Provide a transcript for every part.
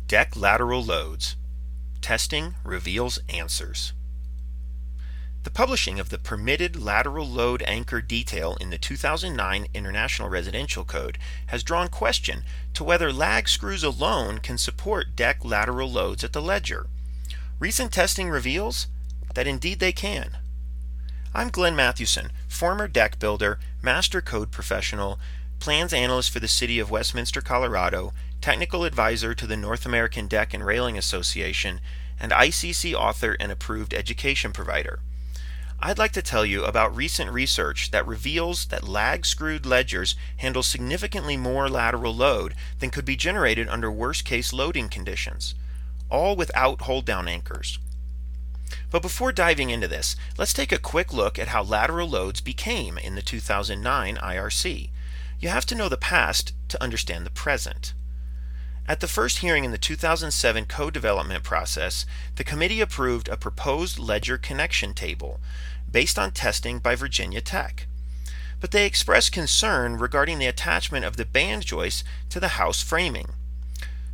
Deck lateral loads. Testing reveals answers. The publishing of the permitted lateral load anchor detail in the 2009 International Residential Code has drawn question to whether lag screws alone can support deck lateral loads at the ledger. Recent testing reveals that indeed they can. I'm Glenn Mathewson, former deck builder, master code professional, plans analyst for the City of Westminster, Colorado, technical advisor to the North American Deck and Railing Association, and ICC author and approved education provider. I'd like to tell you about recent research that reveals that lag-screwed ledgers handle significantly more lateral load than could be generated under worst-case loading conditions, all without hold-down anchors. But before diving into this, let's take a quick look at how lateral loads became in the 2009 IRC. You have to know the past to understand the present. At the first hearing in the 2007 code development process, the committee approved a proposed ledger connection table based on testing by Virginia Tech. But they expressed concern regarding the attachment of the band joist to the house framing.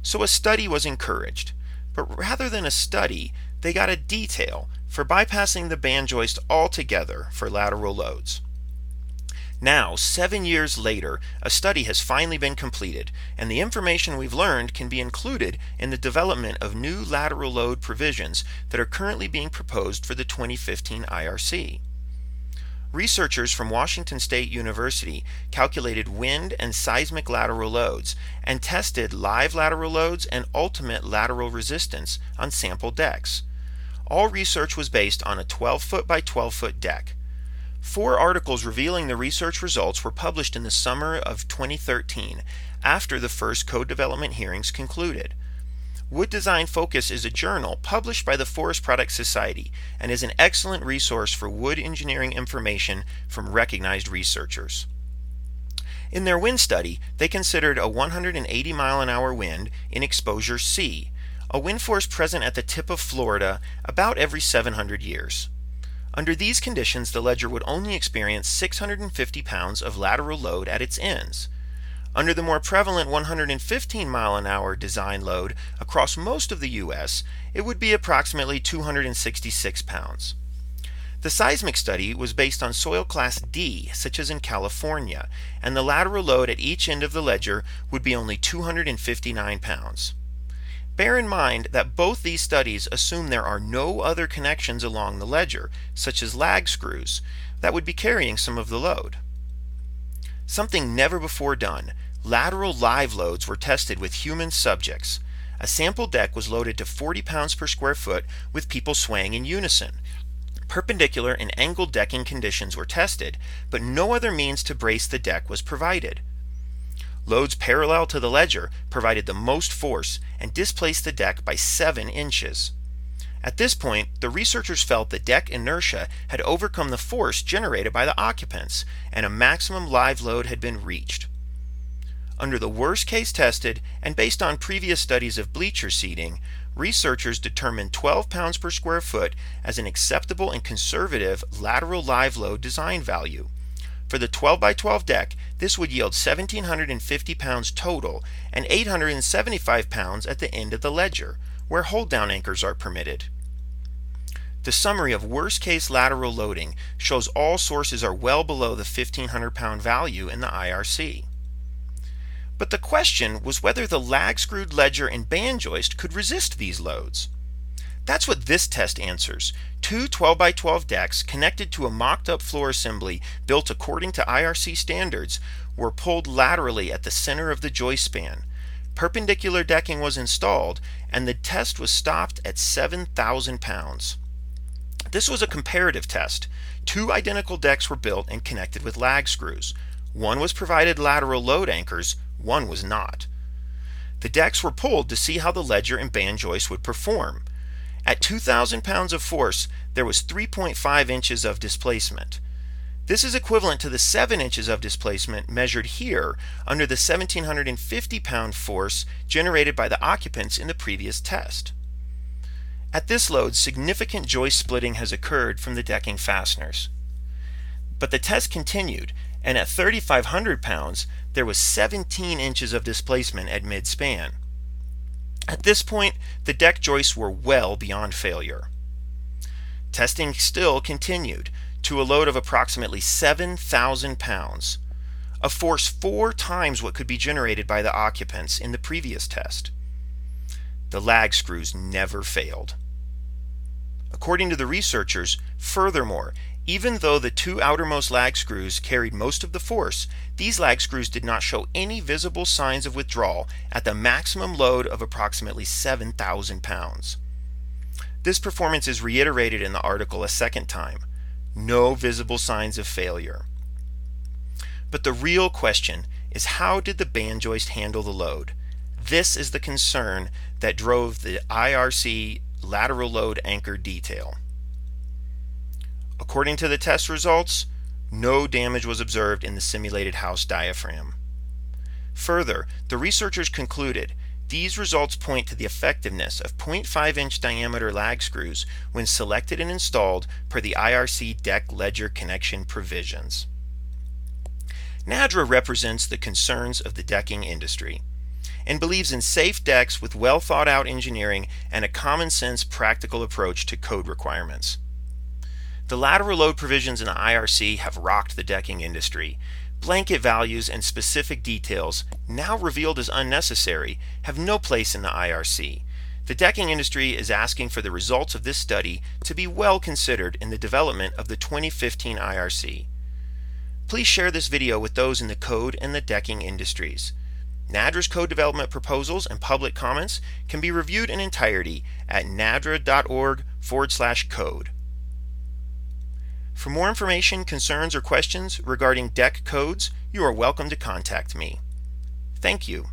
So a study was encouraged, but rather than a study, they got a detail for bypassing the band joist altogether for lateral loads. Now, 7 years later, a study has finally been completed, and the information we've learned can be included in the development of new lateral load provisions that are currently being proposed for the 2015 IRC. Researchers from Washington State University calculated wind and seismic lateral loads and tested live lateral loads and ultimate lateral resistance on sample decks. All research was based on a 12-foot by 12-foot deck. 4 articles revealing the research results were published in the summer of 2013, after the first code development hearings concluded. Wood Design Focus is a journal published by the Forest Products Society and is an excellent resource for wood engineering information from recognized researchers. In their wind study, they considered a 180 mile an hour wind in exposure C, a wind force present at the tip of Florida about every 700 years. Under these conditions, the ledger would only experience 650 pounds of lateral load at its ends. Under the more prevalent 115 mile an hour design load across most of the U.S., it would be approximately 266 pounds. The seismic study was based on soil class D, such as in California, and the lateral load at each end of the ledger would be only 259 pounds. Bear in mind that both these studies assume there are no other connections along the ledger, such as lag screws, that would be carrying some of the load. Something never before done, lateral live loads were tested with human subjects. A sample deck was loaded to 40 pounds per square foot with people swaying in unison. Perpendicular and angled decking conditions were tested, but no other means to brace the deck was provided. Loads parallel to the ledger provided the most force and displaced the deck by 7 inches. At this point, the researchers felt the deck inertia had overcome the force generated by the occupants, and a maximum live load had been reached. Under the worst case tested, and based on previous studies of bleacher seating, researchers determined 12 pounds per square foot as an acceptable and conservative lateral live load design value. For the 12 by 12 deck, this would yield 1,750 pounds total and 875 pounds at the end of the ledger, where hold-down anchors are permitted. The summary of worst-case lateral loading shows all sources are well below the 1,500-pound value in the IRC. But the question was whether the lag-screwed ledger and band joist could resist these loads. That's what this test answers. 2 12 by 12 decks connected to a mocked-up floor assembly built according to IRC standards were pulled laterally at the center of the joist span. Perpendicular decking was installed, and the test was stopped at 7,000 pounds. This was a comparative test. 2 identical decks were built and connected with lag screws. One was provided lateral load anchors, one was not. The decks were pulled to see how the ledger and band joist would perform. At 2,000 pounds of force, there was 3.5 inches of displacement. This is equivalent to the 7 inches of displacement measured here under the 1,750 pound force generated by the occupants in the previous test. At this load, significant joist splitting has occurred from the decking fasteners. But the test continued, and at 3,500 pounds, there was 17 inches of displacement at mid-span. At this point, the deck joists were well beyond failure. Testing still continued to a load of approximately 7,000 pounds, a force 4 times what could be generated by the occupants in the previous test. The lag screws never failed. According to the researchers, furthermore, even though the 2 outermost lag screws carried most of the force, these lag screws did not show any visible signs of withdrawal at the maximum load of approximately 7,000 pounds. This performance is reiterated in the article a second time. No visible signs of failure. But the real question is, how did the band joist handle the load? This is the concern that drove the IRC lateral load anchor detail. According to the test results, no damage was observed in the simulated house diaphragm. Further, the researchers concluded these results point to the effectiveness of 0.5-inch diameter lag screws when selected and installed per the IRC deck ledger connection provisions. NADRA represents the concerns of the decking industry and believes in safe decks with well thought out engineering and a common sense practical approach to code requirements. The lateral load provisions in the IRC have rocked the decking industry. Blanket values and specific details, now revealed as unnecessary, have no place in the IRC. The decking industry is asking for the results of this study to be well considered in the development of the 2015 IRC. Please share this video with those in the code and the decking industries. NADRA's code development proposals and public comments can be reviewed in entirety at nadra.org/code. For more information, concerns, or questions regarding deck codes, you are welcome to contact me. Thank you.